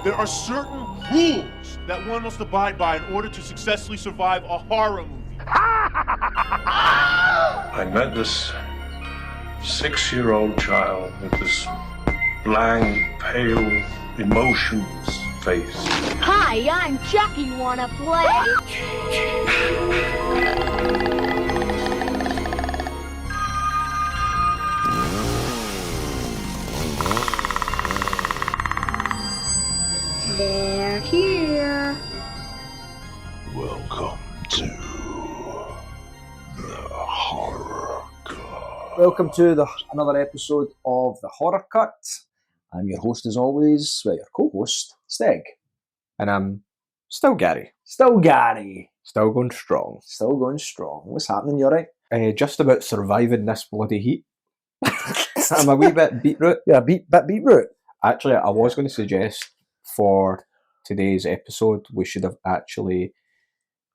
There are certain rules that one must abide by in order to successfully survive a horror movie. I met this 6-year-old child with this blank, pale, emotionless face. Hi, I'm Chucky. Wanna play? They're here. Welcome to the Horror Cut. Welcome to another episode of the Horror Cut. I'm your host as always, your co-host, Steg. And I'm still Gary. Still Gary. Still going strong. Still going strong. What's happening? You alright? Just about surviving this bloody heat. I'm a wee bit beetroot. Yeah, bit beetroot. Actually, I was going to suggest for today's episode, we should have actually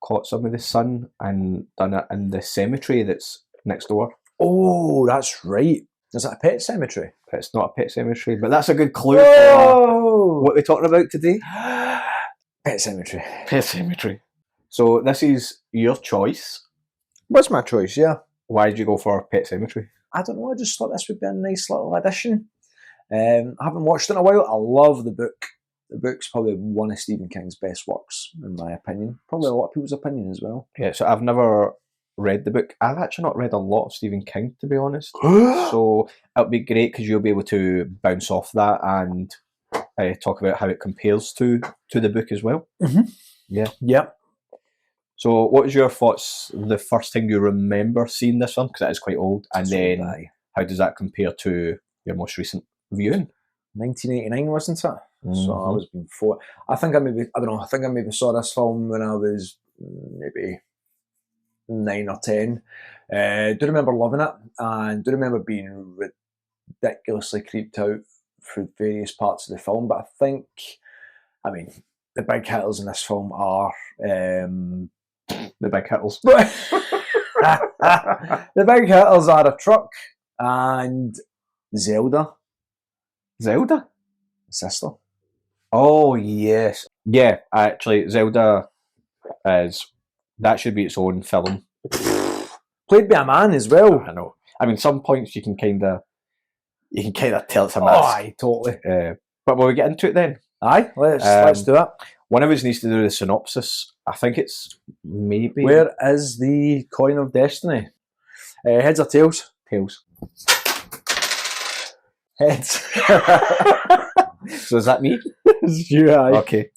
caught some of the sun and done it in the cemetery that's next door. Oh, that's right. Is that a pet cemetery? It's not a pet cemetery, but that's a good clue Whoa! for what we're talking about today. Pet cemetery. Pet cemetery. So this is your choice. What's my choice, yeah? Why did you go for Pet Sematary? I don't know, I just thought this would be a nice little addition. I haven't watched it in a while. I love the book. The book's probably one of Stephen King's best works, in my opinion. Probably a lot of people's opinion as well. Yeah, so I've never read the book. I've actually not read a lot of Stephen King, to be honest. So it'll be great because you'll be able to bounce off that and talk about how it compares to the book as well. Mm-hmm. Yeah. Yep. So what was your thoughts the first time you remember seeing this one? Because that is quite old. And then how does that compare to your most recent viewing? 1989, wasn't it? Mm-hmm. So I was being 4. I think I maybe saw this film when I was maybe 9 or 10. Do remember loving it, and do remember being ridiculously creeped out through various parts of the film. But the big hitters in this film are the big hitters. The big hitters are a truck and Zelda. Zelda? Sister. Oh, yes. Yeah, actually, Zelda that should be its own film. Played by a man as well. I know. I mean, some points you can kind of tell it's a Oh, mask. aye, totally. But will we get into it then? Aye, let's do it. One of us needs to do the synopsis. I think it's maybe... Where is the coin of destiny? Heads or tails? Tails. Heads. So is that me? It's you, aye. Okay.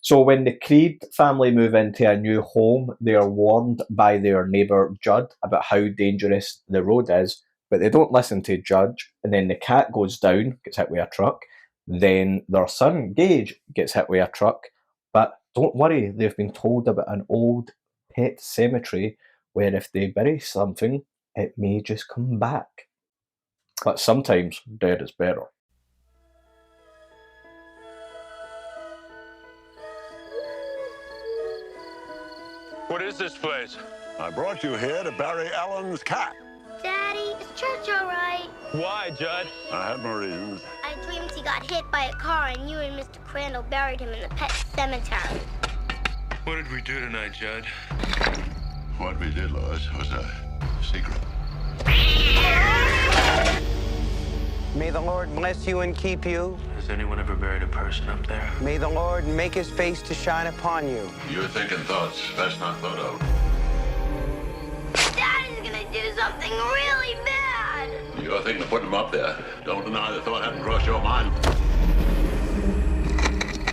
So when the Creed family move into a new home, they are warned by their neighbour Judd about how dangerous the road is, but they don't listen to Judge, and then the cat goes down, gets hit with a truck. Then their son, Gage, gets hit with a truck. But don't worry, they've been told about an old pet cemetery where if they bury something, it may just come back. But sometimes dead is better. What is this place? I brought you here to bury Alan's cat. Daddy, is church alright? Why, Judd? I had my reasons. I dreamed he got hit by a car and you and Mr. Crandall buried him in the Pet Sematary. What did we do tonight, Judd? What we did, Lois, was a secret. May the Lord bless you and keep you. Has anyone ever buried a person up there? May the Lord make his face to shine upon you. You're thinking thoughts best not thought of. Daddy's gonna do something really bad. You're thinking of putting him up there. Don't deny the thought hadn't crossed your mind.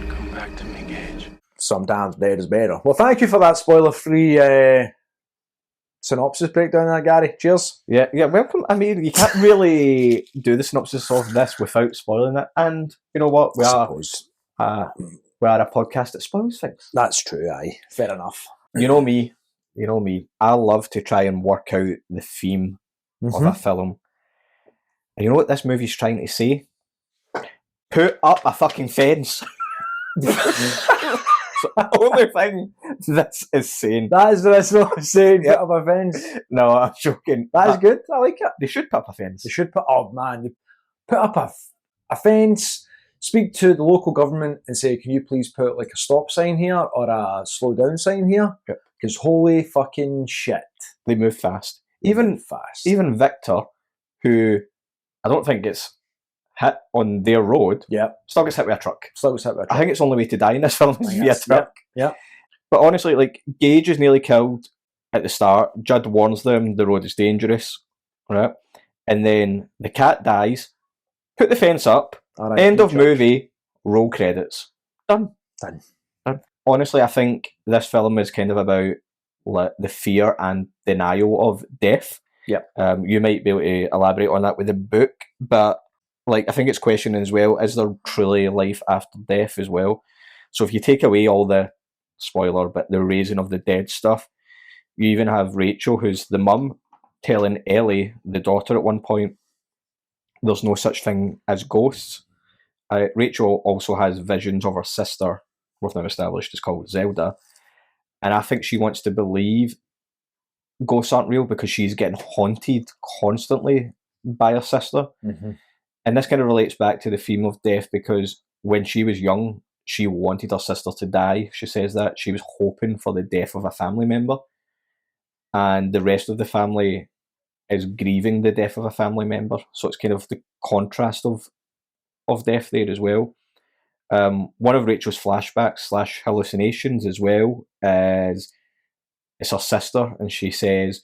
Come back to me, Gage. Sometimes dead is better. Well, thank you for that spoiler-free synopsis breakdown there, Gary. Cheers. Yeah, welcome. I mean, you can't really do the synopsis of this without spoiling it. And you know what? We are a podcast that spoils things. That's true, aye. Fair enough. You know me. I love to try and work out the theme of a film. And you know what this movie's trying to say? Put up a fucking fence. So the only thing this is saying. That's what I'm saying. Put up a fence. No, I'm joking. That is good. I like it. They should put up a fence. They should put up a fence. speak to the local government and say, can you please put like a stop sign here or a slow down sign here? Because holy fucking shit. They move fast. Even Victor, who I don't think gets hit on their road, still gets hit with a truck. I think it's the only way to die in this film is via truck. Yeah. But honestly, like, Gage is nearly killed at the start. Judd warns them the road is dangerous, right? And then the cat dies. Put the fence up. End of movie. Roll credits. Done. Honestly, I think this film is kind of about the fear and denial of death. You might be able to elaborate on that with the book, but like I think it's questioning as well, is there truly life after death as well? So if you take away all the spoiler, but the raising of the dead stuff, you even have Rachel, who's the mum, telling Ellie, the daughter, at one point, there's no such thing as ghosts. Rachel also has visions of her sister, we've now established is called Zelda, and I think she wants to believe ghosts aren't real because she's getting haunted constantly by her sister. And this kind of relates back to the theme of death, because when she was young, she wanted her sister to die. She says that she was hoping for the death of a family member, and the rest of the family is grieving the death of a family member. So it's kind of the contrast of death there as well. One of Rachel's flashbacks / hallucinations as well is it's her sister, and she says,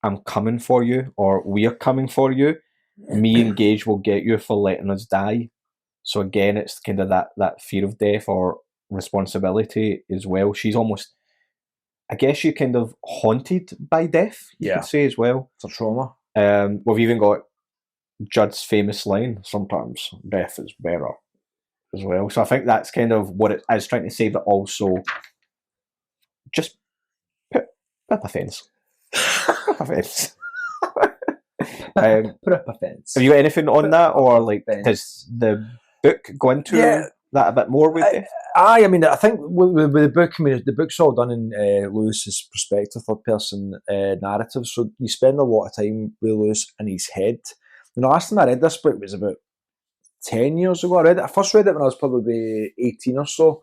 "I'm coming for you," or "We're coming for you. Me and Gage will get you for letting us die." So again, it's kind of that fear of death or responsibility as well. She's almost, I guess, you kind of haunted by death, you could say as well. It's a trauma. We've even got Judd's famous line, "Sometimes death is better," as well. So I think that's kind of what it is trying to say, but also just put up a fence. Put up a fence. Put up a fence. Have you got anything on that, or like does the book go into that a bit more with it? I mean, I think with the book, I mean, the book's all done in Lewis's perspective, third-person narrative, so you spend a lot of time with Lewis in his head. And the last time I read this book was about 10 years ago. I first read it when I was probably 18 or so.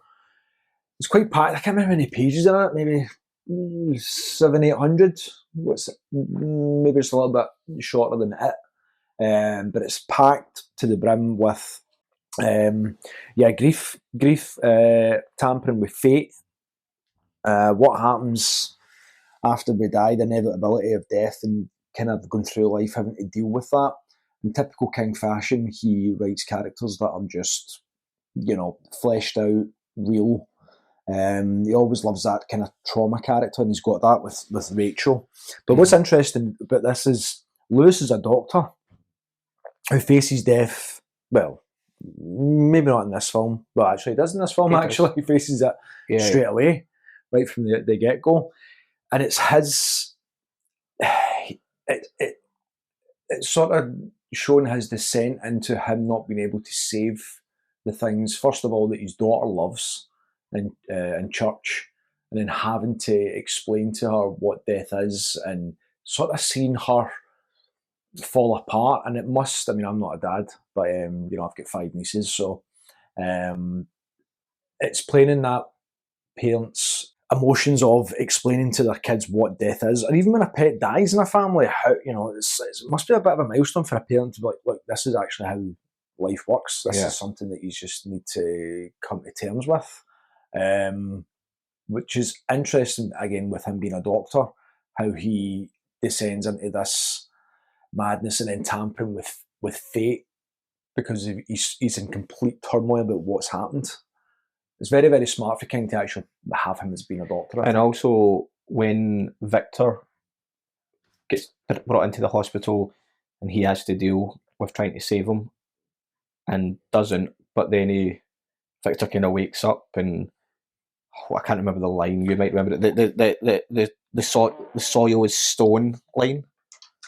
It's quite packed. I can't remember how many pages in it, maybe 700-800. Maybe it's a little bit shorter than it. But it's packed to the brim with grief, tampering with fate, what happens after we die, the inevitability of death, and kind of going through life having to deal with that. In typical King fashion, he writes characters that are just, fleshed out, real. He always loves that kind of trauma character, and he's got that with Rachel. But what's interesting about this is Lewis is a doctor who faces death, well, maybe not in this film, but actually he does in this film. He faces it straight away, right from the get-go. And it's his... It's sort of shown his descent into him not being able to save the things, first of all, that his daughter loves in church, and then having to explain to her what death is, and sort of seeing her fall apart. And it must, I mean, I'm not a dad, but I've got 5 nieces, so it's playing in that parents' emotions of explaining to their kids what death is. And even when a pet dies in a family, how it must be a bit of a milestone for a parent to be like, look, this is actually how life works. This is something that you just need to come to terms with. Which is interesting, again, with him being a doctor, how he descends into this madness and then tampering with fate, because he's in complete turmoil about what's happened. It's very, very smart for King to actually have him as being a doctor. And also, when Victor gets brought into the hospital and he has to deal with trying to save him and doesn't, but then Victor kind of wakes up and I can't remember the line. You might remember it. The soil is stone line.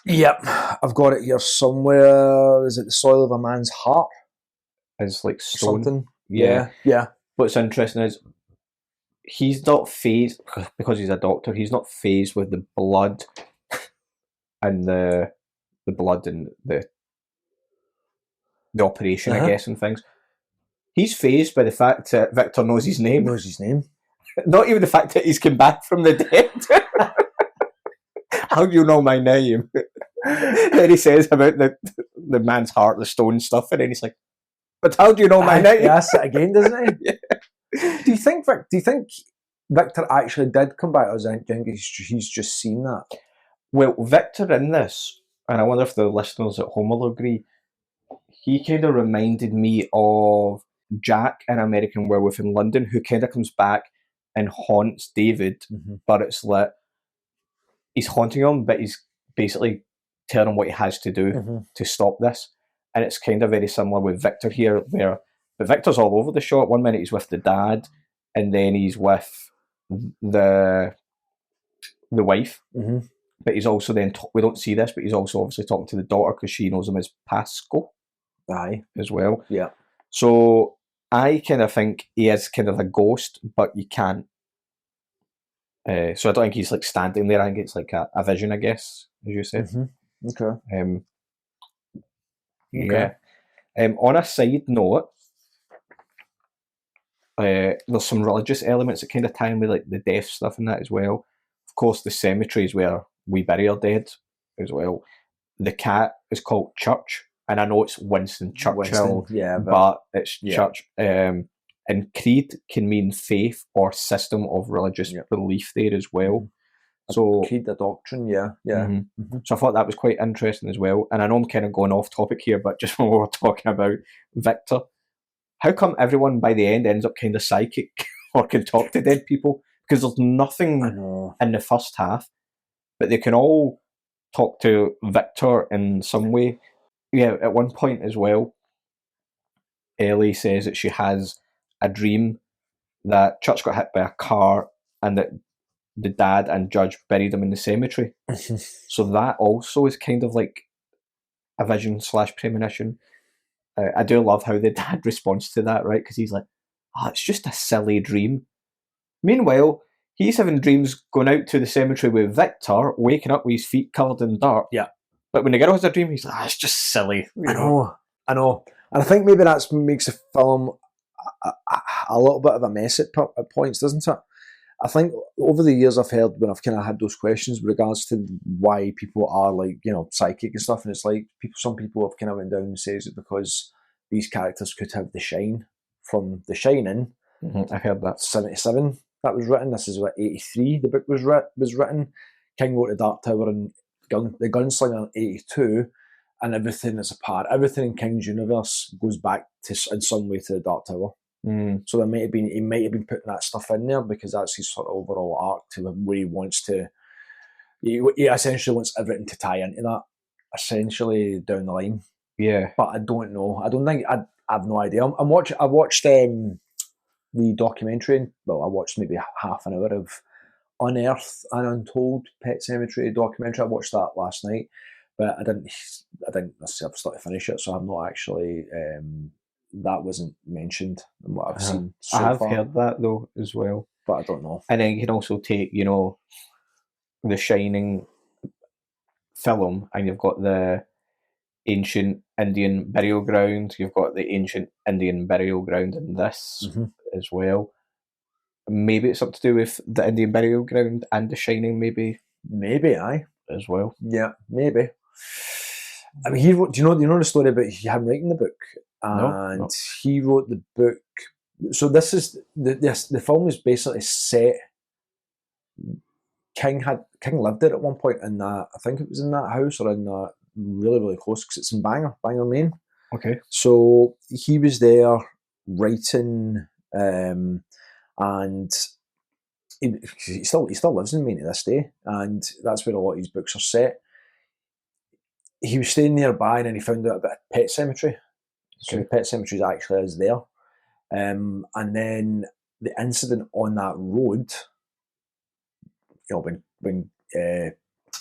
Yep, I've got it here somewhere. Is it the soil of a man's heart? It's like stone. Something. Yeah. What's interesting is he's not phased, because he's a doctor, he's not phased with the blood and the blood and the the operation, I guess, and things. He's fazed by the fact that Victor knows his name. Knows his name. Not even the fact that he's come back from the dead. How do you know my name? Then he says about the man's heart, the stone stuff, and then he's like, "But how do you know my name?" He asks it again, doesn't he? Yeah. Do you think Victor actually did come back, or do you think he's just seen that? Well, Victor in this, and I wonder if the listeners at home will agree, he kind of reminded me of Jack in American Werewolf in London, who kind of comes back and haunts David, but it's like he's haunting him, but he's basically telling him what he has to do to stop this. And it's kind of very similar with Victor here, but Victor's all over the shop. 1 minute he's with the dad, and then he's with the wife. But he's also then, we don't see this, but he's also obviously talking to the daughter because she knows him as Pascal. Aye. As well. Yeah. So I kind of think he is kind of a ghost, but you can't. So I don't think he's like standing there. I think it's like a vision, I guess, as you said. Okay. Yeah. On a side note, there's some religious elements that kind of tie in with like the death stuff and that as well. Of course, the cemetery is where we bury our dead as well. The cat is called Church, and I know it's Winston Churchill, but it's Church. And creed can mean faith or system of religious belief there as well. So creed, the doctrine, So I thought that was quite interesting as well. And I know I'm kind of going off topic here, but just when we were talking about Victor, how come everyone by the end ends up kind of psychic or can talk to dead people? Because there's nothing in the first half, but they can all talk to Victor in some way. Yeah, at one point as well, Ellie says that she has a dream that Church got hit by a car and that the dad and Judge buried him in the cemetery. So that also is kind of like a vision / premonition. I do love how the dad responds to that, right? Because he's like, it's just a silly dream. Meanwhile, he's having dreams going out to the cemetery with Victor, waking up with his feet covered in dirt. Yeah. But when the girl has a dream, he's like, it's just silly. I know. And I think maybe that makes the film a little bit of a mess at points, doesn't it? I think over the years I've heard when I've kind of had those questions with regards to why people are like, psychic and stuff, and it's like some people have kind of went down and says it because these characters could have the shine from The Shining. I've heard that. 77 that was written. This is what 83 the book was written. King wrote The Dark Tower and The Gunslinger in 82, and everything is a part. Everything in King's universe goes back to in some way to The Dark Tower. So he might have been putting that stuff in there because that's his sort of overall arc to where he wants to. He essentially wants everything to tie into that, essentially down the line. Yeah, but I don't know. I don't think I have no idea. I watched the documentary. Well, I watched maybe half an hour of Unearthed and Untold Pet Sematary documentary. I watched that last night, but I didn't necessarily start to finish it, so I'm not actually. That wasn't mentioned in what I've seen so I have far. heard that though as well, but I don't know. And then you can also take the Shining film, and you've got the ancient Indian burial ground. You've got the ancient Indian burial ground in this as well. Maybe it's something to do with the Indian burial ground and The Shining. Maybe aye as well. Yeah, maybe. I mean, he wrote. Do you know the story about him writing the book? And no. He wrote the book. So this is the film is basically set. King lived there at one point in that. I think it was in that house or in that really, really close because it's in Bangor, Maine. Okay. So he was there writing, and he still lives in Maine to this day, and that's where a lot of his books are set. He was staying nearby, and then he found out about Pet Sematary. So the Pet Sematary actually is there. And then the incident on that road, when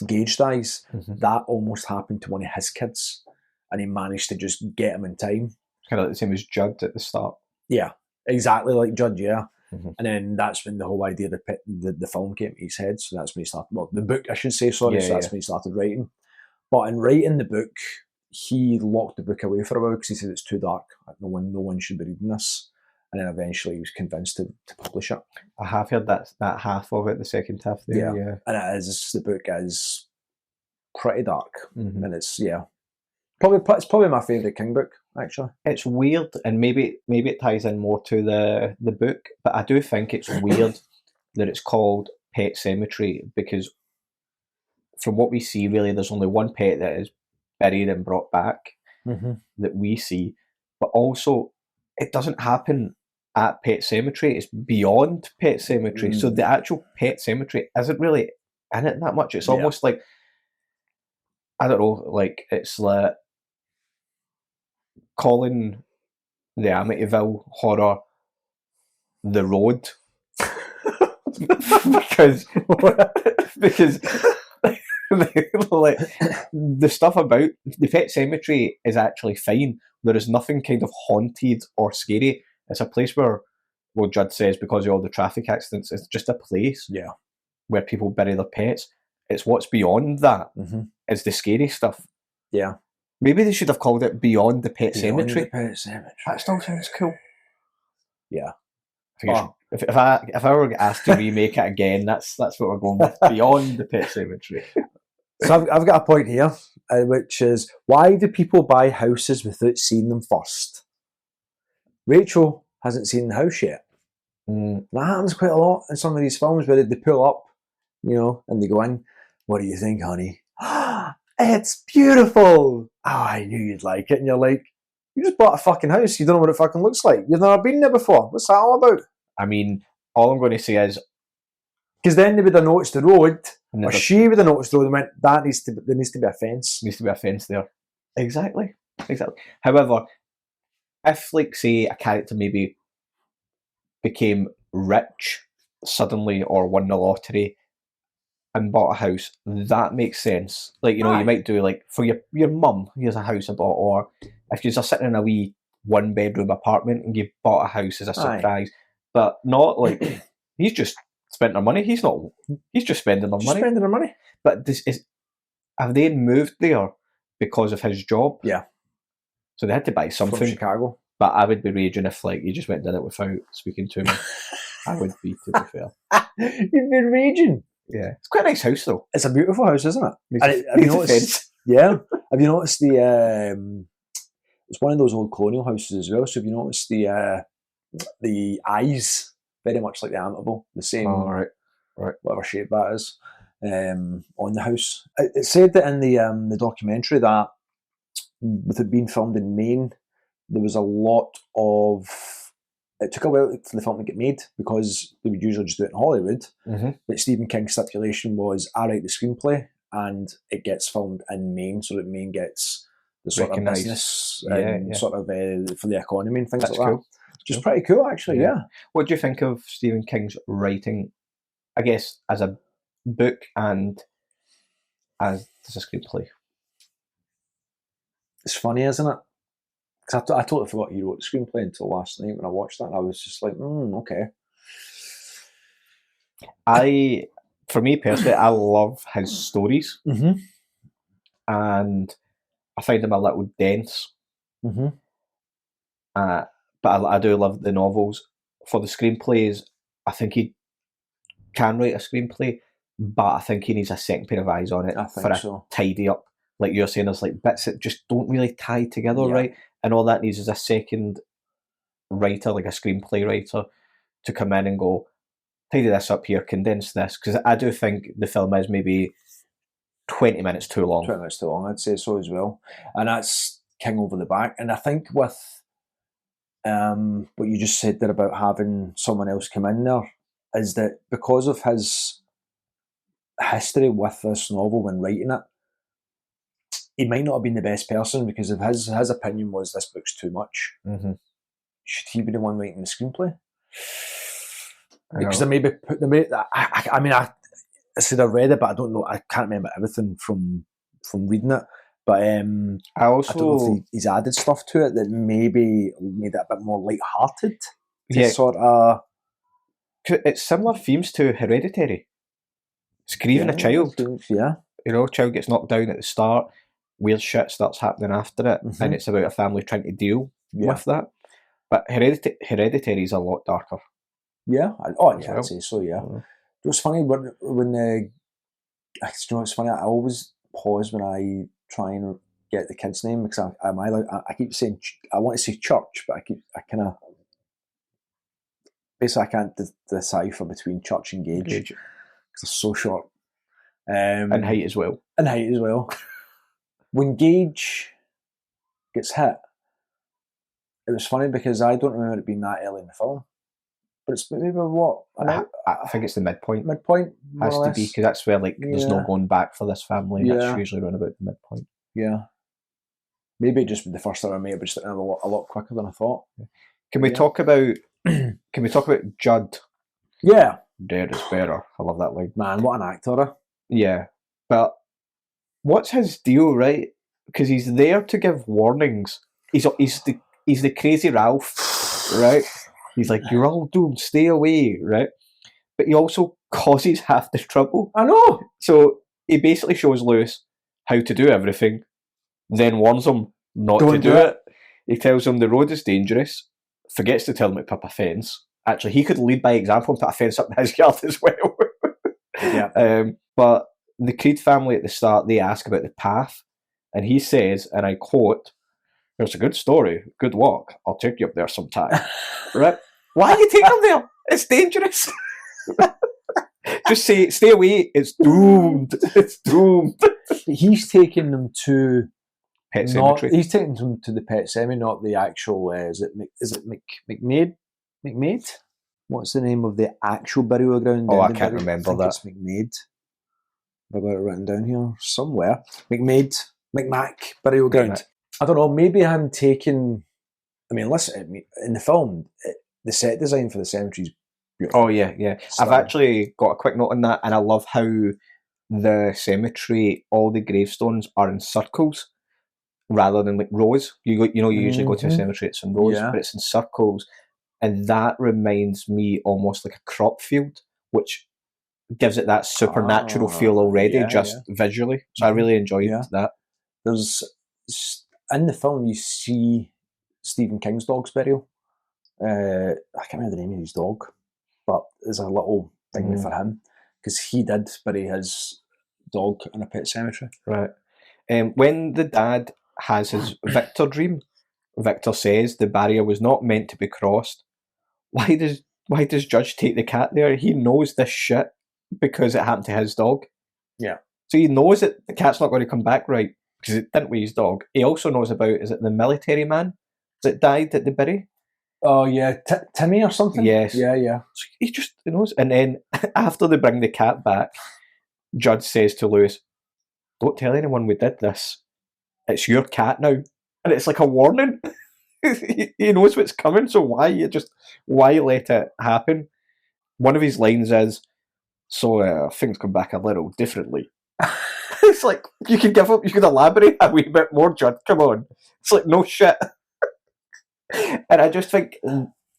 Gage dies, that almost happened to one of his kids, and he managed to just get him in time. Kind of like the same as Judd at the start. Yeah, exactly like Judd, yeah. And then that's when the whole idea of the film came to his head. So that's when he started, the book, I should say, sorry. So that's when he started writing. But in writing the book, he locked the book away for a while because he said it's too dark. No one should be reading this. And then eventually he was convinced to publish it. I have heard that half of it, the second half there. Yeah. And the book is pretty dark, Mhm. and it's probably my favourite King book, actually. It's weird, and maybe it ties in more to the book, but I do think it's weird that it's called Pet Sematary, because from what we see, really, there's only one pet that is buried and brought back that we see, but also it doesn't happen at Pet Sematary. It's beyond Pet Sematary, so the actual Pet Sematary isn't really in it that much. It's almost like, I don't know, like it's like calling the Amityville horror the road because like the stuff about the Pet Sematary is actually fine. There is nothing kind of haunted or scary. It's a place where, well, Judd says, because of all the traffic accidents, it's just a place where people bury their pets. It's what's beyond that is the scary stuff. Yeah. Maybe they should have called it Beyond the Pet Beyond Sematary. the Pet Sematary. That still sounds cool. Yeah. If I were asked to remake it again, that's what we're going with. Beyond the Pet Sematary. So I've got a point here, which is, why do people buy houses without seeing them first? Rachel hasn't seen the house yet. That happens quite a lot in some of these films where they pull up, and they go in. What do you think, honey? It's beautiful. Oh, I knew you'd like it. And you're like, you just bought a fucking house. You don't know what it fucking looks like. You've never been there before. What's that all about? I mean, all I'm going to say is, because then they would have noticed the road, or she would have noticed the road and went, there needs to be a fence. Needs to be a fence there. Exactly. However, if, like, say, a character maybe became rich suddenly or won the lottery and bought a house, that makes sense. Like, you might do, like, for your mum, here's a house I bought, or if you're just sitting in a wee one-bedroom apartment and you bought a house as a surprise, but not like, he's just spent their money. He's just spending their money. Spending their money. But have they moved there because of his job? Yeah. So they had to buy something. From Chicago. But I would be raging if, like, you just went and did it without speaking to me. I would be, to be fair. You'd be raging. Yeah. It's quite a nice house, though. It's a beautiful house, isn't it? Have you noticed? Yeah. Have you noticed it's one of those old colonial houses as well, so have you noticed the eyes, very much like the Amityville, the same, right. whatever shape that is, on the house. It said that in the documentary that, with it being filmed in Maine, there was a lot of... It took a while for the film to get made because they would usually just do it in Hollywood. But Stephen King's stipulation was, I write the screenplay and it gets filmed in Maine, so that Maine gets the sort of business sort of for the economy and things like that. Which is pretty cool, actually, yeah. What do you think of Stephen King's writing, I guess, as a book and as a screenplay? It's funny, isn't it? Because I totally forgot he wrote the screenplay until last night when I watched that, and I was just like, okay. For me personally, I love his stories, and I find them a little dense. But I do love the novels. For the screenplays, I think he can write a screenplay, but I think he needs a second pair of eyes on it for a tidy up. Like you're saying, there's like bits that just don't really tie together right, and all that needs is a second writer, like a screenplay writer, to come in and go, tidy this up here, condense this, because I do think the film is maybe 20 minutes too long. 20 minutes too long, I'd say so as well. And that's King over the back. And I think with what you just said there about having someone else come in there, is that because of his history with this novel when writing it, he might not have been the best person, because if his opinion was this book's too much, should he be the one writing the screenplay? Because I said I read it, but I don't know. I can't remember everything from reading it. But I don't know if he's added stuff to it that maybe made it a bit more light-hearted. Sort of. It's similar themes to Hereditary. It's grieving a child. Yeah. Child gets knocked down at the start. weird shit starts happening after it, and it's about a family trying to deal with that. But Hereditary is a lot darker. Yeah. well. I'd say so. Yeah. It was funny when you know, it's funny. I always pause when I try and get the kid's name because I keep saying I want to say church, but I kind of basically I can't decipher between church and gauge because they're so short. And height as well. And height as well. When Gage gets hit, it was funny because I don't remember it being that early in the film. But it's maybe what? I think it's the midpoint. Midpoint? Has to be, because that's where there's no going back for this family. Yeah. That's usually around about the midpoint. Yeah. Maybe just the first time I made it, but just a lot quicker than I thought. Can we talk about Judd? Yeah. Dead is better. I love that line. Man, what an actor. Yeah. But what's his deal, right? Because he's there to give warnings. He's the crazy Ralph, right? He's like, you're all doomed, stay away, right? But he also causes half the trouble. I know. So he basically shows Lewis how to do everything, then warns him not to do it. He tells him the road is dangerous, forgets to tell him to put up a fence. Actually, he could lead by example and put a fence up in his yard as well. Yeah. But the Creed family at the start, they ask about the path, and he says, and I quote, "It's a good story, good walk. I'll take you up there sometime." Right? Why are you taking him there? It's dangerous. Just say, stay away. It's doomed. It's doomed. He's taking them to Pet Sematary. He's taking them to the Pet Sematary, not the actual. Is it McMaid? McMaid? What's the name of the actual burial ground? Oh, I can't remember that. It's McMaid. I've got it written down here somewhere. McMaid, McMac burial ground. I don't know. Maybe I'm taking. I mean, listen. In the film, the set design for the cemetery is beautiful. Oh yeah. I've actually got a quick note on that, and I love how the cemetery, all the gravestones are in circles rather than like rows. You usually go to a cemetery, it's in rows, but it's in circles, and that reminds me almost like a crop field, which gives it that supernatural feel already, visually. So I really enjoyed that. There's in the film you see Stephen King's dog's burial. I can't remember the name of his dog, but there's a little thing for him because he did bury his dog in a pet cemetery. Right. When the dad has his Victor dream, Victor says the barrier was not meant to be crossed. Why does Judge take the cat there? He knows this shit because it happened to his dog. Yeah. So he knows that the cat's not going to come back right because it didn't with his dog. He also knows about, is it the military man that died at the bury? Oh yeah, Timmy or something? Yes. Yeah. So he just knows. And then after they bring the cat back, Judd says to Lewis, "Don't tell anyone we did this. It's your cat now." And it's like a warning. He knows what's coming, so why let it happen? One of his lines is, "So things come back a little differently." It's like, you can elaborate a wee bit more, Judd. Come on. It's like, no shit. And I just think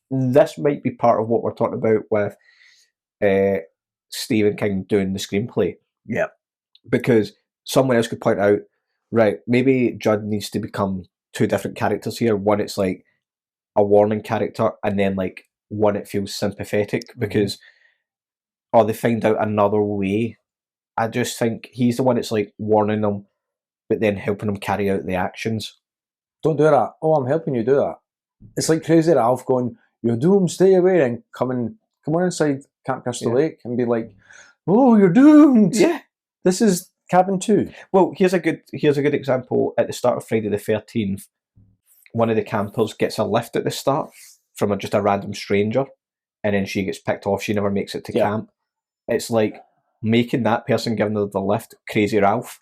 this might be part of what we're talking about with Stephen King doing the screenplay. Yeah. Because someone else could point out, right, maybe Judd needs to become two different characters here. One, it's like a warning character, and then like one, it feels sympathetic because they find out another way. I just think he's the one that's like warning them, but then helping them carry out the actions. Don't do that. Oh, I'm helping you do that. It's like Crazy Ralph going, "You're doomed, stay away," and come on inside Camp Crystal Lake and be like, "Oh, you're doomed." Yeah. This is cabin 2. Well, here's a good example. At the start of Friday the 13th, one of the campers gets a lift at the start from just a random stranger, and then she gets picked off. She never makes it to camp. It's like making that person giving her the lift Crazy Ralph.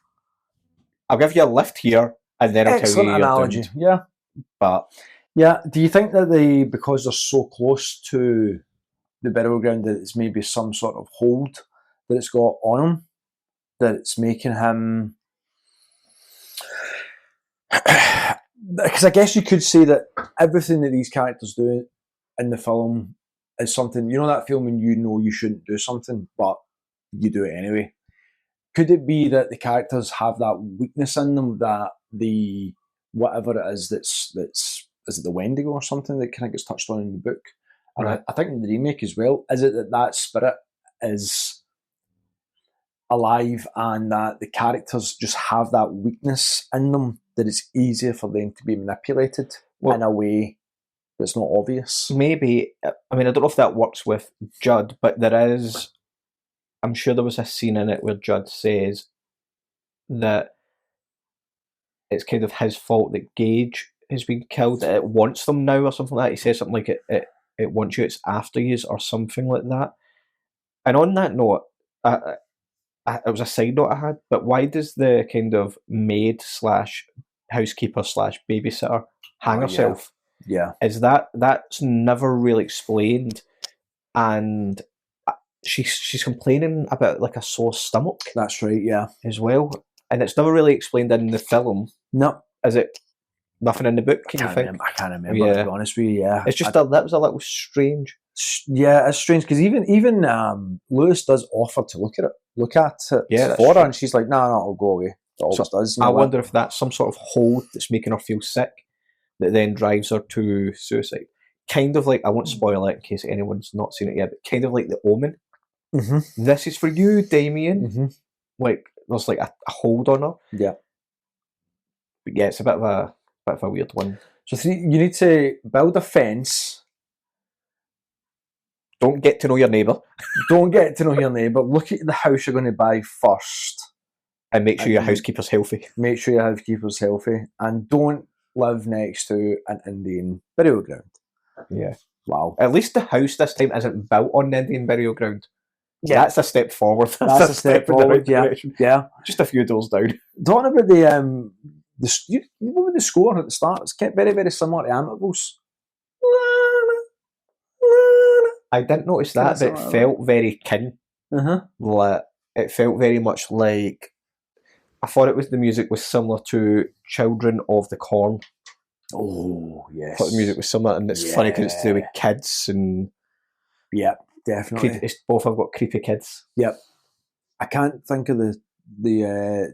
I'll give you a lift here, and then I'll tell you you're analogy. doomed. Yeah. But yeah, do you think that because they're so close to the burial ground, that it's maybe some sort of hold that it's got on him, that it's making him? Because I guess you could say that everything that these characters do in the film is something, that film when you know you shouldn't do something, but you do it anyway. could it be that the characters have that weakness in them, that the whatever it is that's is it the Wendigo or something that kind of gets touched on in the book, and Right. I think in the remake as well, is it that spirit is alive and that the characters just have that weakness in them that it's easier for them to be manipulated in a way that's not obvious? Maybe. I mean, I don't know if that works with Judd, but there is. I'm sure there was a scene in it where Judd says that it's kind of his fault that Gage has been killed. That it wants them now, or something like that. He says something like it wants you. It's after you, or something like that. And on that note, it was a side note I had. But why does the kind of maid / housekeeper / babysitter hang herself? Yeah. Is that's never really explained, and she's complaining about like a sore stomach. That's right, yeah. As well, and it's never really explained in the film. No. Is it? Nothing in the book? Can you think? I can't remember, to be honest with you, yeah. It's just that was a little strange. Yeah, it's strange, because even Lewis does offer to look at it for her, and she's like, no, I'll go away. It always does. I wonder if that's some sort of hold that's making her feel sick, that then drives her to suicide. Kind of like, I won't spoil it in case anyone's not seen it yet, but kind of like The Omen. Mm-hmm. This is for you, Damien. Mm-hmm. Like, there's like a hold on her. Yeah. But yeah, it's a bit of a weird one. So you need to build a fence. Don't get to know your neighbour. Don't get to know your neighbour. Look at the house you're going to buy first. And make sure your housekeeper's healthy. Make sure your housekeeper's healthy. And don't live next to an Indian burial ground. Yeah. Wow. At least the house this time isn't built on the Indian burial ground. Yeah. That's a step forward. That's a step forward, yeah. Yeah. Just a few doors down. Talking about the score at the start, it's kept very, very similar to Amitable's. I didn't notice that, but it felt very kin. Uh-huh. It felt very much like, I thought the music was similar to Children of the Corn. Oh, yes. I thought the music was similar, and it's funny because it's to do with kids and... Yeah, definitely. Both have got creepy kids. Yep. I can't think of the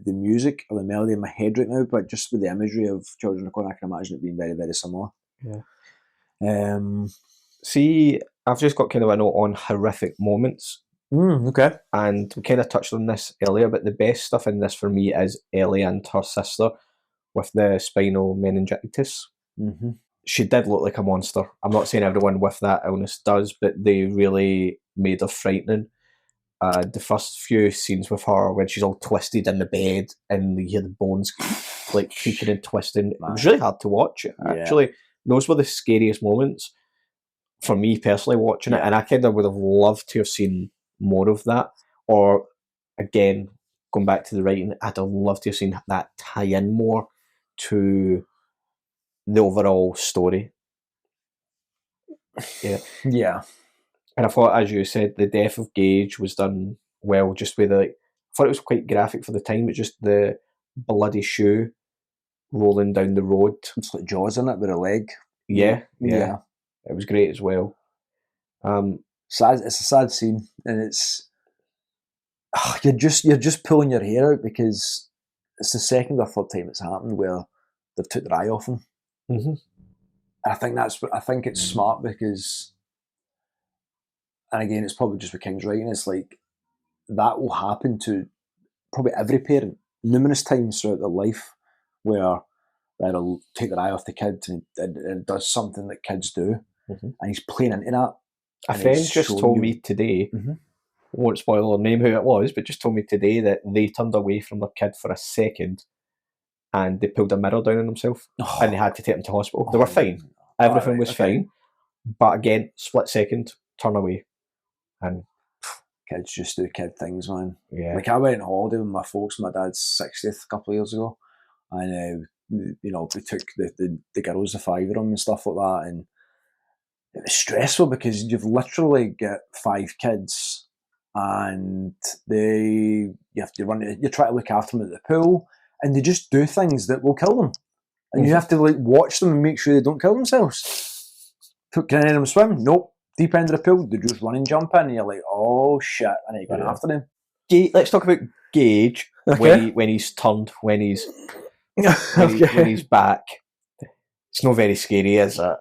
music or the melody in my head right now, but just with the imagery of Children of the Corn, I can imagine it being very, very similar. Yeah. See, I've just got kind of a note on horrific moments. Okay. And we kind of touched on this earlier, but the best stuff in this for me is Ellie and her sister with the spinal meningitis. Mm-hmm. She did look like a monster. I'm not saying everyone with that illness does, but they really made her frightening. The first few scenes with her when she's all twisted in the bed and you hear the bones like creaking and twisting, it was really hard to watch. Actually, those were the scariest moments for me personally watching it, and I kind of would have loved to have seen more of that. Or again, going back to the writing, I'd have loved to have seen that tie in more to the overall story. Yeah. And I thought, as you said, the death of Gage was done well, just with I thought it was quite graphic for the time, but just the bloody shoe rolling down the road. It's like Jaws in it with a leg. Yeah. It was great as well. Sad. It's a sad scene, and it's you're just pulling your hair out because it's the second or third time it's happened where they've took their eye off him. Mm-hmm. I think it's smart because, and again, it's probably just with King's writing. It's like that will happen to probably every parent numerous times throughout their life, where they'll take their eye off the kid and it does something that kids do, and he's playing into that. A friend just told me today, won't spoil or name who it was, but just told me today that they turned away from their kid for a second and they pulled a mirror down on themselves and they had to take them to hospital. They were fine. Everything was fine. But again, split second, turn away. And kids just do kid things, man. Yeah. Like I went on holiday with my folks, my dad's 60th a couple of years ago, and we took the girls, the 5 of them and stuff like that, and it was stressful because you've literally got 5 kids and you try to look after them at the pool and they just do things that will kill them. And you have to watch them and make sure they don't kill themselves. Can any of them swim? Nope. Deep end of the pool, they just run and jump in and you're like, oh shit, I need to go after them. Let's talk about Gage Okay. when he's turned, when he's Okay. when he's back. It's not very scary, is it?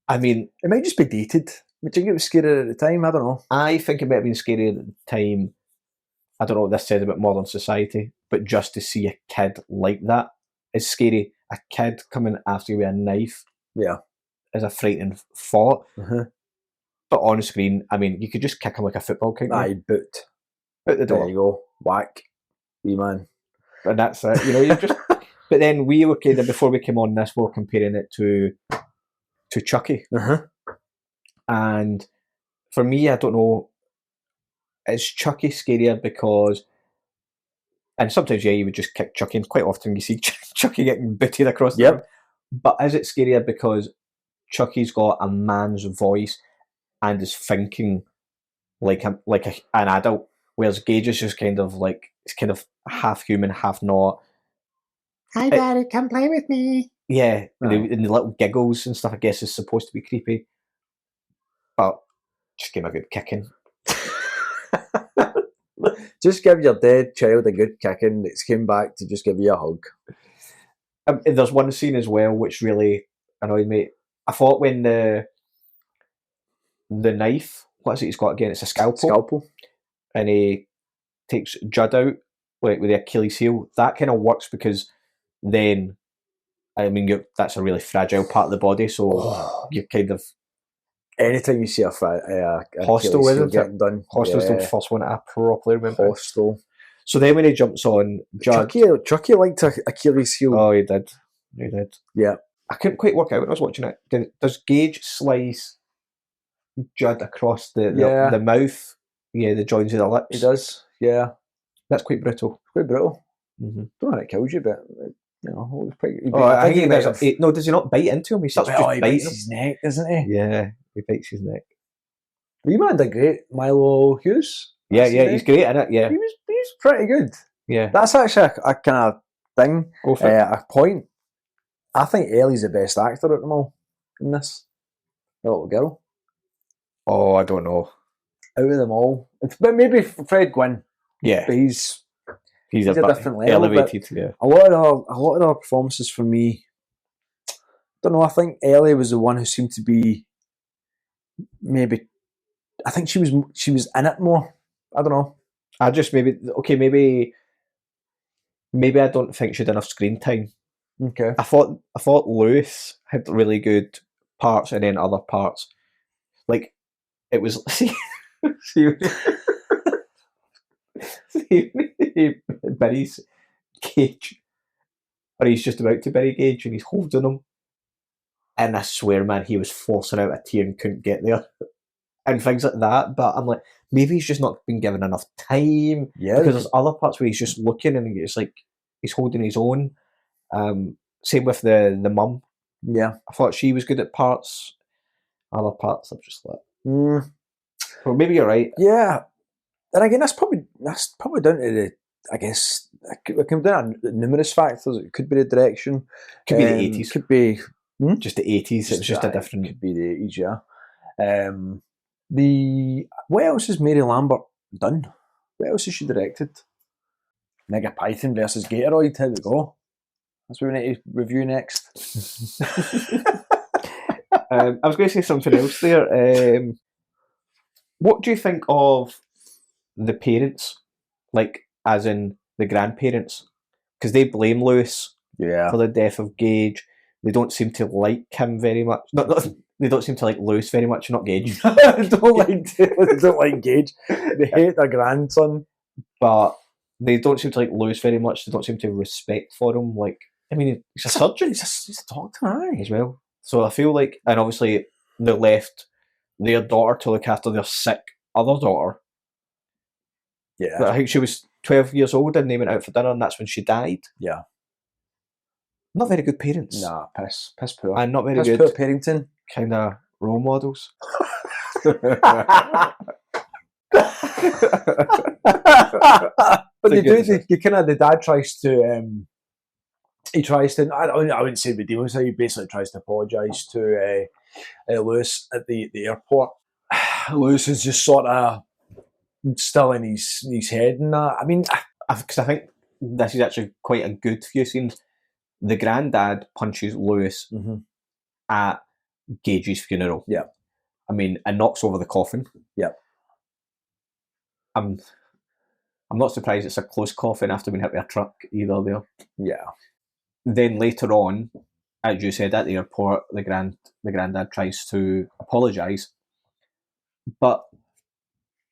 I mean, It might just be dated. Do you think it was scary at the time? I don't know. I think it might have been scary at the time. I don't know what this says about modern society, but just to see a kid like that is scary. A kid coming after you with a knife Yeah. is a frightening thought. Uh-huh. But on screen, I mean, you could just kick him like a football, couldn't you? Aye, boot. Out the There door. you go. Whack. Wee man. And that's it. You know, you just. But then we were kind of, before we came on this, we were comparing it to Chucky. Uh-huh. And for me, I don't know, is Chucky scarier because, and sometimes, yeah, you would just kick Chucky, and quite often you see Chucky getting booted across the room. But is it scarier because Chucky's got a man's voice and is thinking like an adult, whereas Gage is just kind of like, it's kind of half human, half not. Hi, Daddy, come play with me. Yeah, Right. and the little giggles and stuff, I guess, is supposed to be creepy. But just give him a good kicking. Just give your dead child a good kicking that's came back to just give you a hug. And there's one scene as well which really annoyed me. I thought when the knife, what is it he's got again? It's a scalpel. And he takes Judd out with the Achilles heel. That kind of works because then, I mean, that's a really fragile part of the body, so you're kind of... Anytime you see a Hostel, Achilles heel isn't getting it? done. Hostel's the first one I properly remember. Hostel. So then when he jumps on Judd... Chucky liked Achilles heel. Oh, he did. Yeah. I couldn't quite work out when I was watching it. Does Gage slice Judd across the mouth? Yeah, the joins of the lips. He does, yeah. That's quite brutal. Quite brutal. Mm-hmm. Don't know how it kills you, but you know, it was pretty. I think he does. No, does he not bite into him? He starts just he biting bites his neck, doesn't he? Yeah, he bites his neck. Wee man did great. Milo Hughes. Yeah, he's great in it. Yeah, he was pretty good. Yeah, that's actually a kind of thing. Go for it. A point. I think Ellie's the best actor at them all in this. The little girl. Oh, I don't know. Out of them all, but maybe Fred Gwynn. Yeah, but he's a different level. Elevated. Yeah, a lot of their performances for me. I don't know. I think Ellie was the one who seemed to be maybe. I think she was in it more. I don't know. I just maybe I don't think she had enough screen time. Okay. I thought Lewis had really good parts, and then other parts, like it was see Barry's Gage, or he's just about to bury Gage, and he's holding him, and I swear, man, he was forcing out a tear and couldn't get there, and things like that. But I'm like, maybe he's just not been given enough time. Yeah, because there's other parts where he's just looking, and it's like he's holding his own. Same with the mum. Yeah, I thought she was good at parts. Other parts, I'm just like, well, maybe you're right. Yeah, and again, that's probably down to the. I guess it comes down to numerous factors. It could be the direction. Could be the 80s. Could be just the 80s. It was just a different. Could be the 80s. Yeah. What else has Mary Lambert done? What else has she directed? Mega Python versus Gatoroid. Here we go. That's what we need to review next. I was going to say something else there. What do you think of the parents, like as in the grandparents? Because they blame Lewis for the death of Gage. They don't seem to like him very much. They don't seem to like Lewis very much, not Gage. They don't like Gage. They hate their grandson. But they don't seem to like Lewis very much. They don't seem to have respect for him. Like, I mean, he's a surgeon. He's a doctor, aye. As well. So I feel like, and obviously they left their daughter to look after their sick other daughter. Yeah. But I think she was 12 years old and they went out for dinner, and that's when she died. Yeah. Not very good parents. Nah, piss poor. And not very piss good poor parenting. kind of role models. But you kind of, the dad tries to he tries to, I wouldn't say redeem himself, he basically tries to apologise to Lewis at the airport. Lewis is just sort of still in his head and that. I mean, because I think this is actually quite a good few scenes. The granddad punches Lewis at Gage's funeral. Yeah. I mean, and knocks over the coffin. Yeah. I'm not surprised it's a close coffin after being hit with a truck either there. Yeah. Then later on, as you said, at the airport, the granddad tries to apologise. But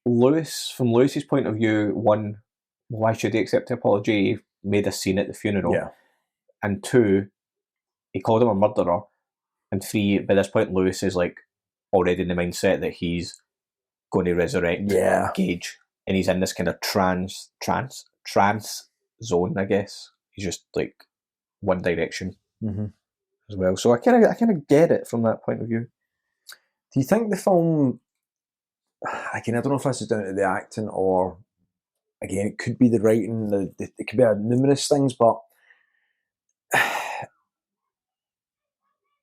from Lewis's point of view, one, why should he accept the apology? He made a scene at the funeral. Yeah. And two, he called him a murderer. And three, by this point, Lewis is like already in the mindset that he's going to resurrect Gage. And he's in this kind of trance zone, I guess. He's just like one direction as well. So I kind of get it from that point of view. Do you think the film, again, I don't know if this is down to the acting or, again, it could be the writing, it could be numerous things, but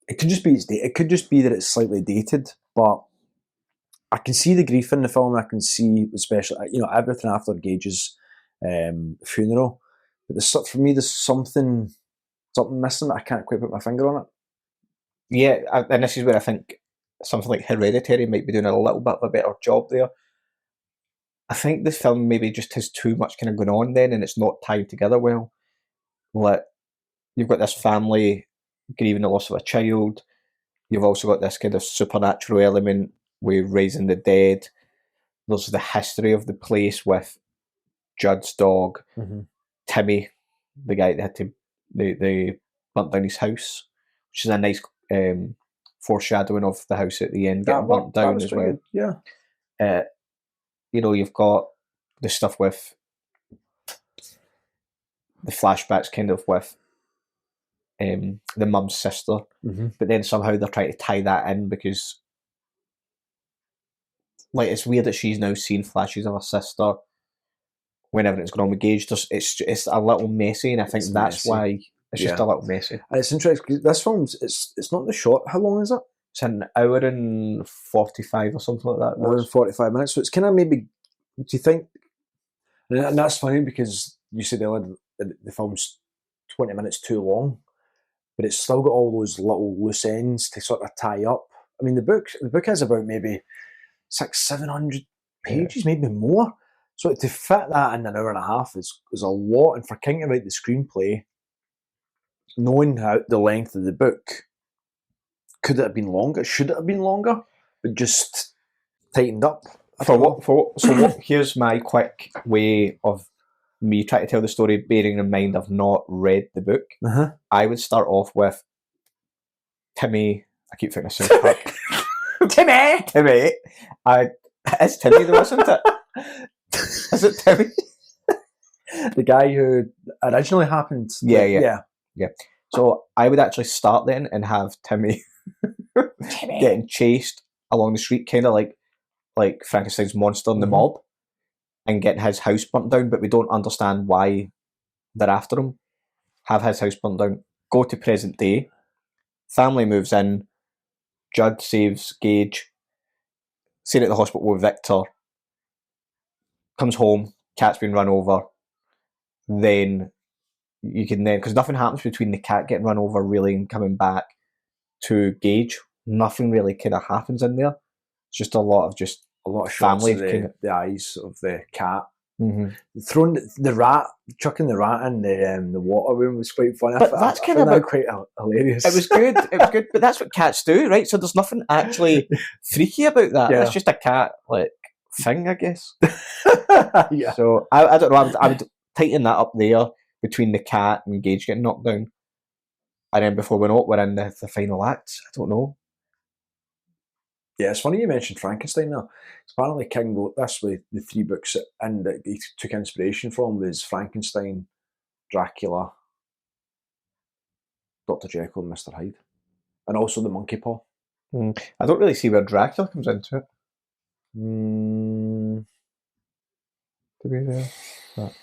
it could just be that it's slightly dated, but I can see the grief in the film, and I can see, especially, everything after Gage's funeral. But for me, there's something missing that I can't quite put my finger on it. Yeah, and this is where I think something like Hereditary might be doing a little bit of a better job there. I think this film maybe just has too much kind of going on then, and it's not tied together well. Like, you've got this family grieving the loss of a child. You've also got this kind of supernatural element with raising the dead. There's the history of the place with Judd's dog, Timmy, the guy that had to they burnt down his house, which is a nice foreshadowing of the house at the end getting burnt down as well. Good. Yeah. You've got the stuff with the flashbacks kind of with the mum's sister, but then somehow they're trying to tie that in because like it's weird that she's now seen flashes of her sister whenever it's going on with Gage. It's a little messy, and I think that's why it's just a little messy. And it's interesting because this film's it's not the short. How long is it? It's an hour and 45 or something like that. An hour and 45 minutes. So it's kind of maybe. Do you think? And that's funny because you said earlier the film's 20 minutes too long, but it's still got all those little loose ends to sort of tie up. I mean, the book is about maybe 600-700 pages, maybe more. So to fit that in an hour and a half is a lot. And for King to write the screenplay, knowing how the length of the book, could it have been longer? Should it have been longer? But just tightened up. Here's my quick way of me trying to tell the story, bearing in mind I've not read the book. I would start off with Timmy. I keep thinking of South Park. Timmy. It's Timmy though, isn't it? Is it Timmy? The guy who originally happened. Yeah. So I would actually start then and have Timmy getting chased along the street, kind of like Frankenstein's monster in the mob, and getting his house burnt down, but we don't understand why they're after him. Have his house burnt down. Go to present day. Family moves in. Judd saves Gage. Seen at the hospital with Victor. Comes home. Cat's been run over. Then you can because nothing happens between the cat getting run over really and coming back to Gage. Nothing really kind of happens in there. It's just a lot of family. The eyes of the cat. Throwing the rat, chucking the rat in the water room was quite funny. But that's kind of quite hilarious. It was good. But that's what cats do, right? So there's nothing actually freaky about that. Yeah. It's just a cat thing, I guess. Yeah. So I don't know. I would tighten that up there between the cat and Gage getting knocked down, and then before we know it, we're in the final act. I don't know. Yeah, it's funny you mentioned Frankenstein now. Apparently King wrote this with the three books and that he took inspiration from was Frankenstein, Dracula, Dr. Jekyll and Mr. Hyde. And also the Monkey Paw. I don't really see where Dracula comes into it. To be there. But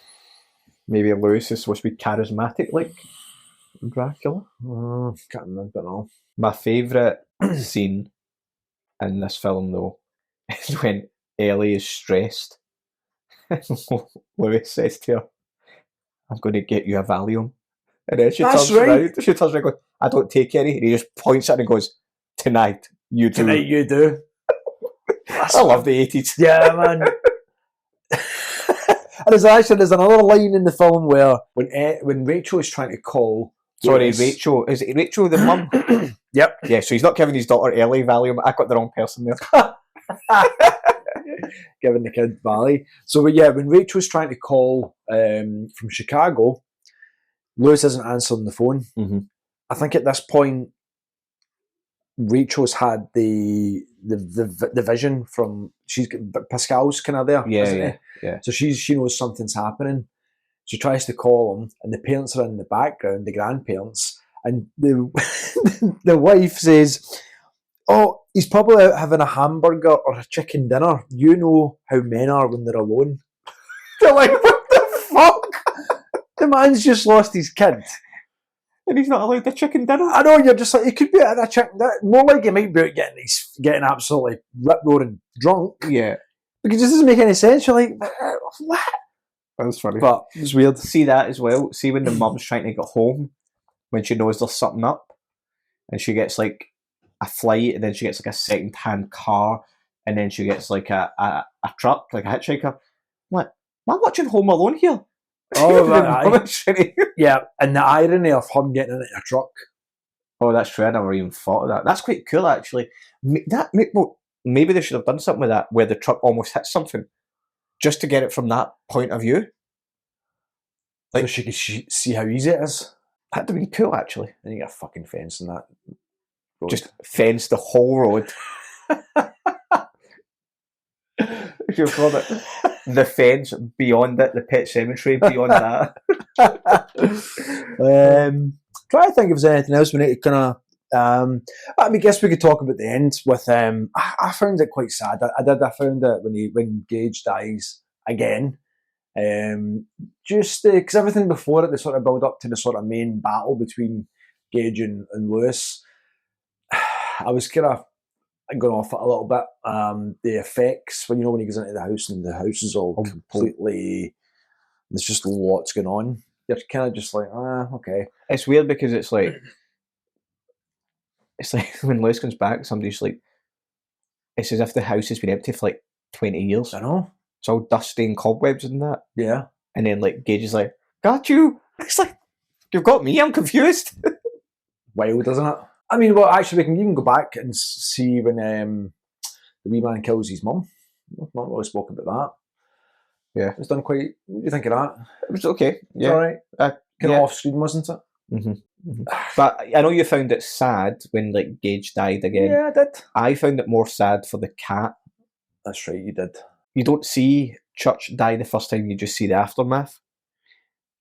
maybe Lewis is supposed to be charismatic like Dracula. Can't remember now. My favourite scene in this film, though, is when Ellie is stressed. Lewis says to her, I'm going to get you a Valium. And then she That's turns right. around. She turns around and goes, I don't take any. And he just points at it and goes, tonight, you do. Tonight you do. I love the 80s. Yeah, man. And there's another line in the film where when Rachel is trying to call. Sorry, Lewis- Rachel. Is it Rachel the mum? Yep. Yeah, so he's not giving his daughter Ellie Valium. I got the wrong person there. Giving the kid Valley. So yeah, when Rachel's trying to call from Chicago, Lewis isn't answering the phone. Mm-hmm. I think at this point, Rachel's had the vision from Pascal's kind of there, isn't he? Yeah. So she knows something's happening. She tries to call him, and the parents are in the background, the grandparents, and the the wife says, "Oh, he's probably out having a hamburger or a chicken dinner. You know how men are when they're alone." They're like, "What the fuck? The man's just lost his kid." And he's not allowed the chicken dinner. I know, you're just like, he could be out of a chicken dinner. More like he might be out getting absolutely rip-roaring drunk. Yeah. Because it just doesn't make any sense. You're like, what? That's funny. But it's weird. See that as well. See when the mum's trying to get home, when she knows there's something up, and she gets like a flight, and then she gets like a second-hand car, and then she gets like a truck, like a hitchhiker. I'm like, am I watching Home Alone here? Oh, right. Yeah, and the irony of him getting in a truck. Oh, that's true. I never even thought of that. That's quite cool, actually. Maybe they should have done something with that, where the truck almost hits something, just to get it from that point of view. Like, so she could see how easy it is. That'd have been cool, actually. And you get a fucking fence in that road. Just fence the whole road. You've got it. The fence beyond it, the Pet Sematary beyond that. Try to think if there's anything else we need to kind of. I guess we could talk about the end with. I found it quite sad. I found it when Gage dies again. Just because everything before it, they sort of build up to the sort of main battle between Gage and Lewis. I was kind of going off it a little bit. The effects when he goes into the house and the house is all completely. There's just lots going on. You're kind of just like, okay. It's weird because it's like when Lewis comes back, somebody's like, it's as if the house has been empty for like 20 years. I know. It's all dusty and cobwebs and that. Yeah. And then like Gage is like, got you. It's like, you've got me. I'm confused. Wild, isn't it? I mean, well, actually, we can even go back and see when the wee man kills his mum. I've not really spoken about that. Yeah. It was done quite. What do you think of that? It was okay. Yeah. All right. Kind of off screen, wasn't it? Mm-hmm. Mm-hmm. But I know you found it sad when like Gage died again. Yeah, I did. I found it more sad for the cat. That's right, you did. You don't see Church die the first time, you just see the aftermath.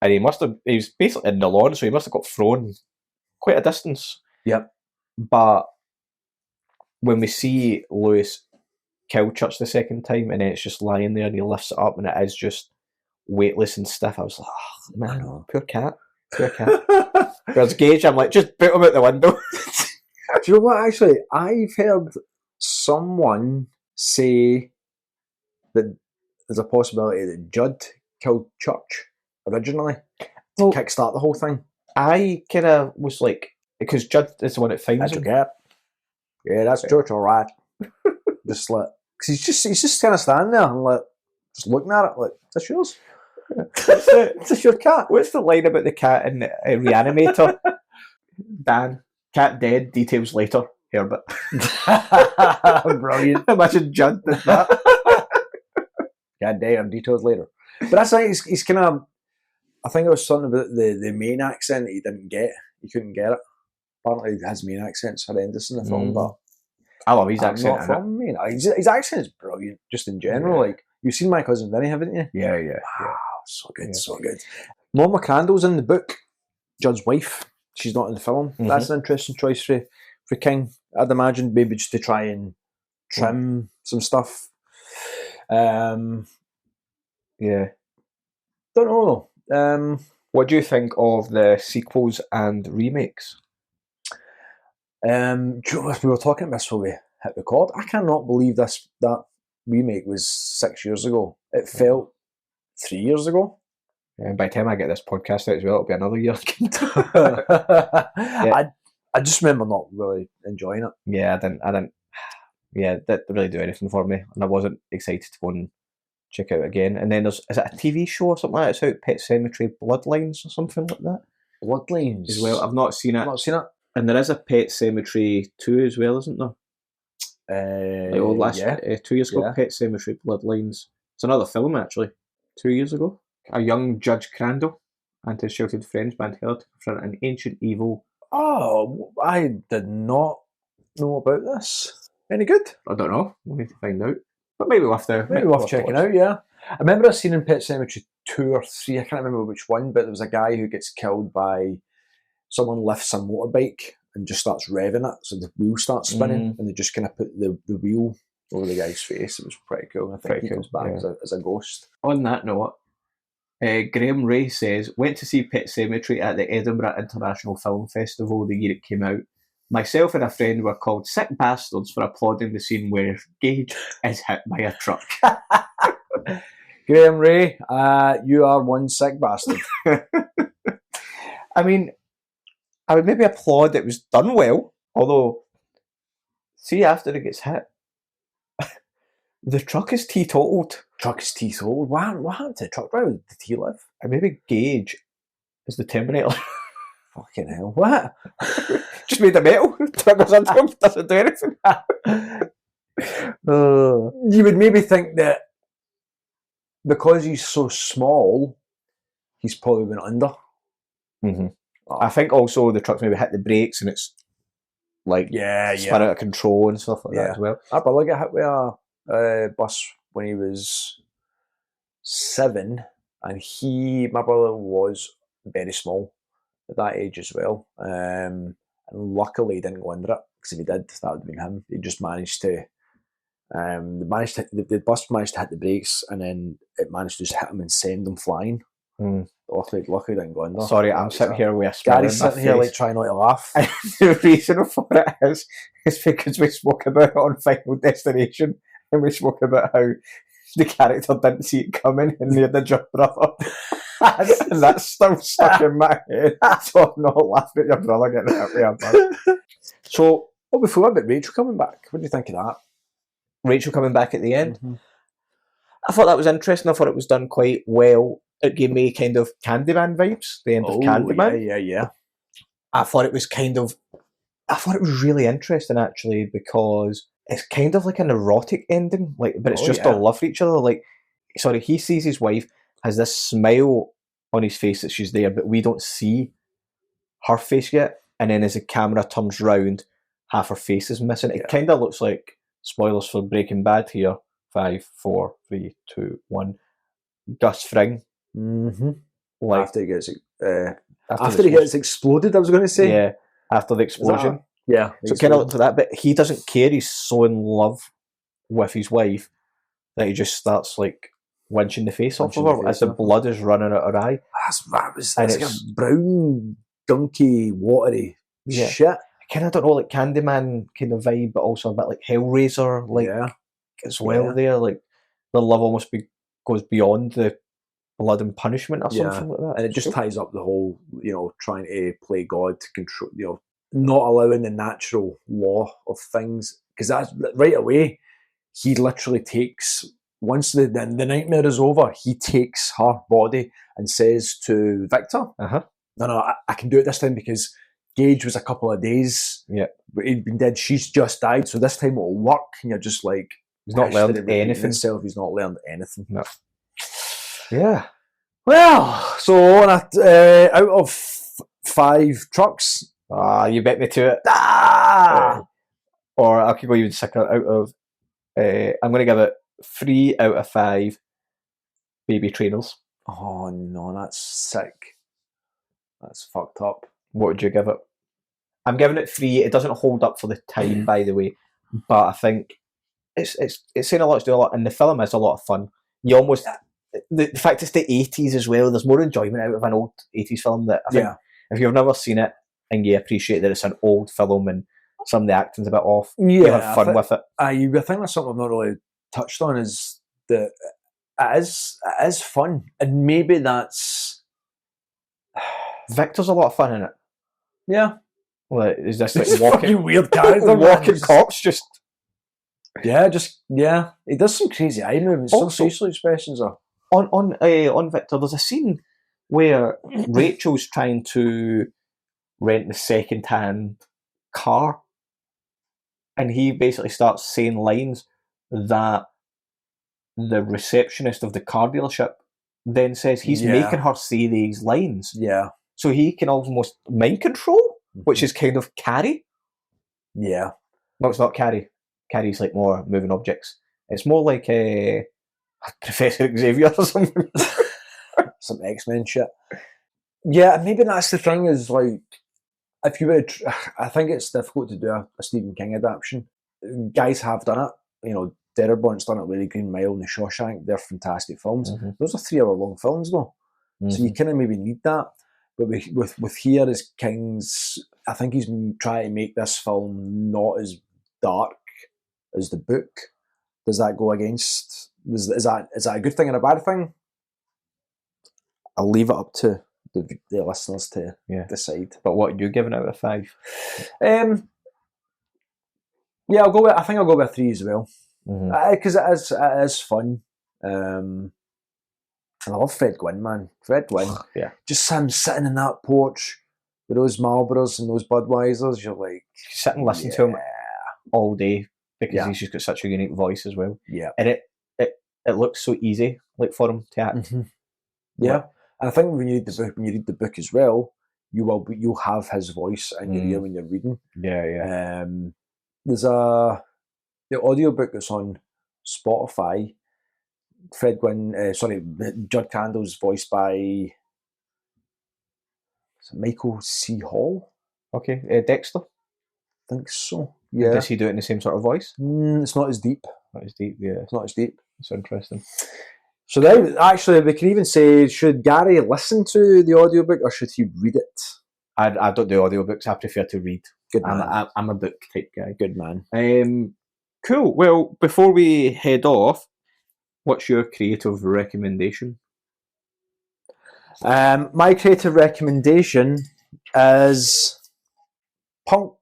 And he was basically in the lawn, so he must have got thrown quite a distance. Yep. But when we see Lewis kill Church the second time, and then it's just lying there and he lifts it up and it is just weightless and stiff, I was like, oh, man, poor cat. Poor cat. Whereas Gage, I'm like, just put him out the window. Do you know what, actually? I've heard someone say that there's a possibility that Judd killed Church originally to kickstart the whole thing. I kind of was like, because Judd is the one that finds him. Cat. Yeah, that's Church, all right. Just like, cause he's just kind of standing there and like, just looking at it like, is this yours? Is this your cat? What's the line about the cat in Reanimator? Dan, cat dead, details later. Herbert. Brilliant. Imagine Judd did that. God damn, details later. But that's like, he's kind of, I think it was something about the main accent that he didn't get. He couldn't get it. Apparently his main accent's horrendous in the film, but I love his accent. Not from me. His accent is brilliant, just in general. Yeah. Like, you've seen My Cousin Vinny, haven't you? Yeah. Wow, so good, so good. Mom McCrandle's in the book, Judd's wife. She's not in the film. Mm-hmm. That's an interesting choice for King. I'd imagine maybe just to try and trim some stuff. Yeah. Don't know though. What do you think of the sequels and remakes? We were talking about this when we hit record. I cannot believe that remake was 6 years ago. It felt 3 years ago. And by the time I get this podcast out as well, it'll be another year. I just remember not really enjoying it. Yeah, I didn't. Yeah, that didn't really do anything for me, and I wasn't excited to go and check it out again. And then is it a TV show or something like that? It's out, Pet Sematary Bloodlines or something like that. Bloodlines As well, I've not seen it. Not seen it. And there is a Pet Sematary 2 as well, isn't there? Last 2 years ago, Yeah. Pet Sematary Bloodlines. It's another film, actually. 2 years ago. A young Judge Crandall and his sheltered friends band together to confront an ancient evil. Oh, I did not know about this. Any good? I don't know. We'll need to find out. But maybe we'll have to. Maybe worth checking out, yeah. I remember I seen in Pet Sematary 2 or 3, I can't remember which one, but there was a guy who gets killed by someone lifts a motorbike and just starts revving it, so the wheel starts spinning, and they just kind of put the wheel over the guy's face. It was pretty cool. I think he comes back as a ghost. On that note, Graham Ray says, went to see Pet Sematary at the Edinburgh International Film Festival the year it came out. Myself and a friend were called sick bastards for applauding the scene where Gage is hit by a truck. Graham Ray, you are one sick bastard. I mean, I would maybe applaud it was done well, although, see, after it gets hit, the truck is teetotaled. Truck is teetotaled? What happened to the truck driver? Did he live? And maybe Gage is the Terminator. Fucking hell. What? Just made of metal. Truck goes into him, doesn't do anything. You would maybe think that because he's so small, he's probably been under. Mm-hmm. I think also the truck's maybe hit the brakes and it's like spun out of control and stuff like that as well. Our brother got hit with a bus when he was 7, and my brother was very small at that age as well. And luckily he didn't go under it, because if he did, that would have been him. He just managed to the bus managed to hit the brakes, and then it managed to just hit him and send him flying. Luckily didn't go under. Sorry, I'm sitting here with a smile Gary's sitting here like trying not to laugh. The reason for it is because we spoke about it on Final Destination, and we spoke about how the character didn't see it coming and near the your brother. And that's still stuck in my head. So I'm not laughing at your brother getting hit with a bus. So, before about Rachel coming back, what do you think of that? Rachel coming back at the end? Mm-hmm. I thought that was interesting. I thought it was done quite well. It gave me kind of Candyman vibes, the end of Candyman. Yeah. I thought it was really interesting, actually, because it's kind of like an erotic ending, but it's just a love for each other. He sees his wife, has this smile on his face that she's there, but we don't see her face yet. And then as the camera turns round, half her face is missing. It kind of looks like, spoilers for Breaking Bad here, 5, 4, 3, 2, 1, Gus Fring. Mm-hmm. After he gets exploded, I was going to say. Yeah, after the explosion. Yeah. So it kind of looks like that, but he doesn't care. He's so in love with his wife that he just starts winching the face off of her as the blood is running out her eye. That's like a brown, gunky, watery shit. Kind of, don't know, like Candyman kind of vibe, but also a bit like Hellraiser, as well. There, the love almost goes beyond the blood and punishment or something like that. And it just ties up the whole, trying to play God to control, not allowing the natural law of things, because that's right away. He literally takes, once the nightmare is over, he takes her body and says to Victor, "No, I can do it this time because Gage was a couple of days. He'd been dead. She's just died, so this time it'll work." And you're just like, he's not learned anything. He's not learned anything. No. Yeah. Well, so out of 5 trucks, you bet me to it. Or I could go even sicker. Out of, I'm going to give it 3 out of 5 baby trainers. Oh no, that's sick. That's fucked up. What would you give it? I'm giving it 3. It doesn't hold up for the time, by the way, but I think it's saying a lot to do a lot, and the film is a lot of fun. You almost, the fact it's the 80s as well, there's more enjoyment out of an old 80s film that I think if you've never seen it and you appreciate that it's an old film and some of the acting's a bit off, you have fun with it. I think that's something I've not really touched on, is that it is fun, and maybe that's Victor's a lot of fun in it. yeah. Like, is this like It's walking, fucking weird character, man. walking Just- cops? Just yeah. He does some crazy eye movements. Some Also- facial expressions are. on Victor. There's a scene where Rachel's trying to rent the second-hand car, and he basically starts saying lines that the receptionist of the car dealership then says he's Yeah. making her say these lines, Yeah, so he can almost mind control, which is kind of Carrie. yeah. No, it's not Carrie. Carrie's like more moving objects. It's more like Professor Xavier or something. Some X-Men shit. Yeah, maybe that's the thing. Is like, if you were, I think it's difficult to do a Stephen King adaptation. Guys have done it. You know, Derebrant's done it with The Green Mile and The Shawshank. They're fantastic films. Those are 3 hour long films though, so you kind of maybe need that. But with here as King's, I think he's trying to make this film not as dark as the book. Does that go against? Is that a good thing and a bad thing? I'll leave it up to the listeners to decide. But what are you giving out of 5? Yeah, I'll go with. I think I'll go with 3 as well, because it is fun. And I love Fred Gwynn, man. Fred Gwynn, Yeah. just him sitting in that porch with those Marlboros and those Budweisers. You're like, Sit and listen to him all day because Yeah. he's just got such a unique voice as well. yeah, And it looks so easy, like for him to act. yeah. And I think when you read the book as well, you'll have his voice in your ear when you're reading. Yeah. There's the audiobook that's on Spotify. Fred Gwynn, Judd Crandall's voiced by is it Michael C. Hall. Okay, Dexter. I think so. Yeah, Does he do it in the same sort of voice? it's not as deep. That is deep. Yeah, It's not as deep. it's interesting. So then, actually, we can even say, should Gary listen to the audiobook or should he read it? I don't do audiobooks. I prefer to read. Good man. I'm a book type guy. Good man. Cool. Well, before we head off, what's your creative recommendation? My creative recommendation is Punk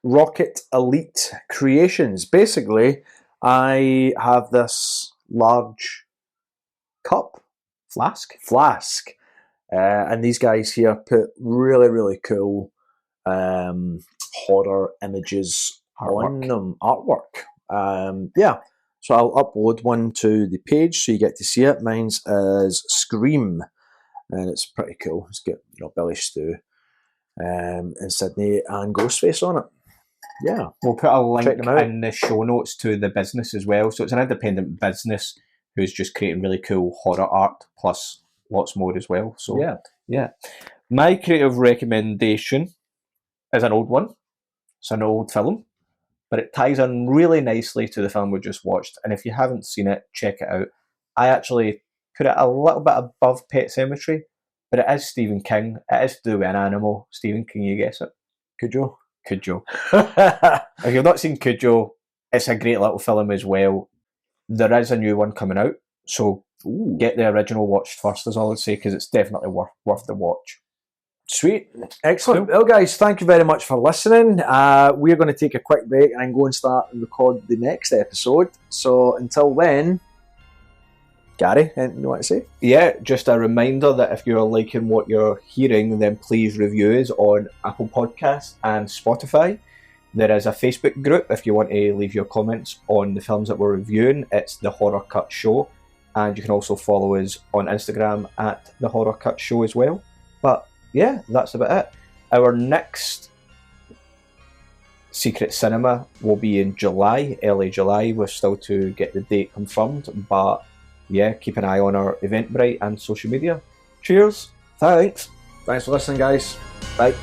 Rocket Elite Creations. Basically, I have this large flask, and these guys here put really, really cool horror images on them, artwork. So I'll upload one to the page so you get to see it. Mine's is Scream, and it's pretty cool. It's got Billy Stu and Sydney and Ghostface on it. Yeah, We'll put a link Check them out. in the show notes to the business as well. So it's an independent business who's just creating really cool horror art plus lots more as well. So yeah. My creative recommendation is an old one. It's an old film, but it ties in really nicely to the film we just watched. And if you haven't seen it, check it out. I actually put it a little bit above Pet Sematary, but it is Stephen King. It is to do with an animal. Stephen, can you guess it? Cujo. If you've not seen Cujo, it's a great little film as well. There is a new one coming out, so get the original watched first, is all I'd say, because it's definitely worth the watch. Sweet. Excellent. Well, guys, thank you very much for listening. We're going to take a quick break and go and start and record the next episode. So until then, Gary, anything you want to say? Yeah, just a reminder that if you're liking what you're hearing, then please review us on Apple Podcasts and Spotify. There is a Facebook group if you want to leave your comments on the films that we're reviewing. It's The Horror Cut Show. And you can also follow us on Instagram at The Horror Cut Show as well. But yeah, that's about it. Our next Secret Cinema will be in July, early July. We're still to get the date confirmed, but yeah, keep an eye on our Eventbrite and social media. Cheers. Thanks. Thanks for listening, guys. Bye.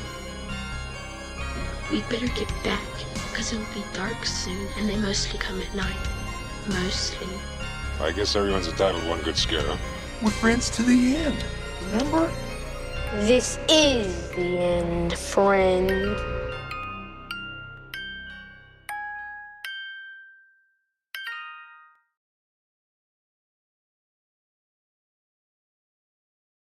We better get back, because it'll be dark soon, and they mostly come at night. Mostly. I guess everyone's entitled to one good scare, huh? We're friends to the end. Remember? This is the end, friend.